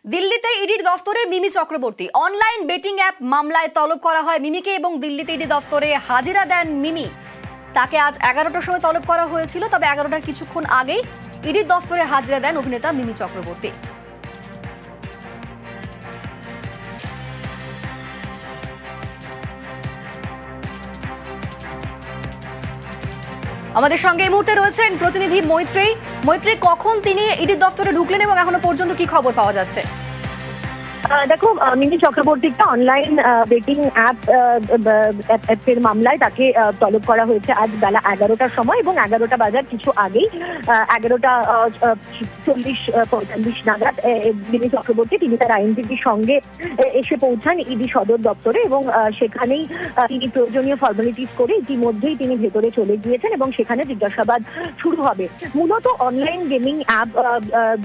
দিল্লিতে ইডির দফতরে Mimi Chakraborty online betting app মামলায় তলব করা হয় মিমিকে এবং দিল্লিতে ইডি দফতরে হাজিরা দেন মিমি। তাকে আজ 11টার সময় তলব করা হয়েছিল, তবে 11টার কিছুক্ষণ আগেই ইডির দফতরে হাজিরা দেন অভিনেতা মিমি চক্রবর্তী। আমাদের সঙ্গে এই মুহূর্তে রয়েছেন প্রতিনিধি মৈত্রী। মৈত্রী, কখন তিনি ইডির দফতরে ঢুকলেন এবং এখনো পর্যন্ত কি খবর পাওয়া যাচ্ছে? দেখো, মিমি চক্রবর্তীকে অনলাইন বেটিং অ্যাপের মামলায় তাকে তলব করা হয়েছে আজ বেলা 11টার সময় এবং 11টা বাজার কিছু আগেই 11:40-45 নাগাদ মিমি চক্রবর্তী তিনি তার আইনজীবীর সঙ্গে এসে পৌঁছান ইডি সদর দপ্তরে এবং সেখানেই তিনি প্রয়োজনীয় ফর্মালিটিস করে ইতিমধ্যেই তিনি ভেতরে চলে গিয়েছেন এবং সেখানে জিজ্ঞাসাবাদ শুরু হবে। মূলত অনলাইন গেমিং অ্যাপ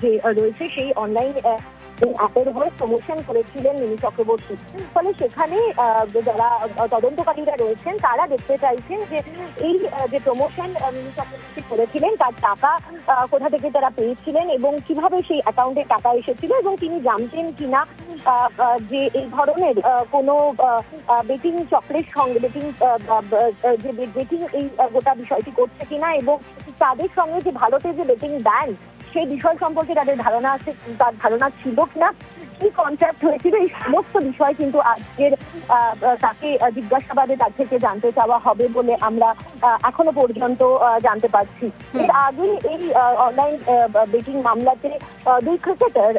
যে রয়েছে সেই অনলাইন অ্যাপের হয়ে প্রমোশন করেছিলেন মিমি চক্রবর্তী। ফলে সেখানে যারা তদন্তকারীরা রয়েছেন তারা দেখতে চাইছেন যে এই যে প্রমোশন মিমি চক্রবর্তী করেছিলেন তার টাকা কোথা থেকে তারা পেয়েছিলেন এবং কিভাবে সেই অ্যাকাউন্টে টাকা এসেছিল এবং তিনি জানতেন কিনা যে এই ধরনের কোনো বেটিং চক্রের সঙ্গে বেটিং এই গোটা বিষয়টি করছে কিনা এবং তাদের সঙ্গে যে ভারতের যে বেটিং ব্যান সেই বিষয় সম্পর্কে তাদের ধারণা ছিল কিনা, কি কন্ট্রাক্ট হয়েছিল, এই সমস্ত বিষয় কিন্তু আজকের তাকে জিজ্ঞাসাবাদে তার থেকে জানতে চাওয়া হবে বলে আমরা এখনো পর্যন্ত জানতে পারছি। এর আগে এই অনলাইন বেটিং মামলাতে দুই ক্রিকেটার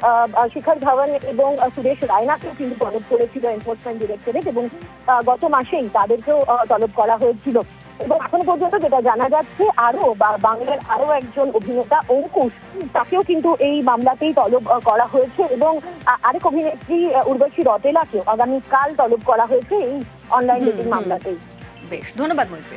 শিখর ধওয়ান এবং সুরেশ রায়নাকেও কিন্তু তলব করেছিল এনফোর্সমেন্ট ডিরেক্টরেট এবং গত মাসেই তাদেরকেও তলব করা হয়েছিল। এবং এখনো পর্যন্ত যেটা জানা যাচ্ছে বাংলার আরো একজন অভিনেতা অঙ্কুশ, তাকেও কিন্তু এই মামলাতেই তলব করা হয়েছে এবং আরেক অভিনেত্রী উর্বশী রটেলাকেও আগামীকাল তলব করা হয়েছে এই অনলাইন বেটিং মামলাতেই। বেশ, ধন্যবাদ মৈত্রী।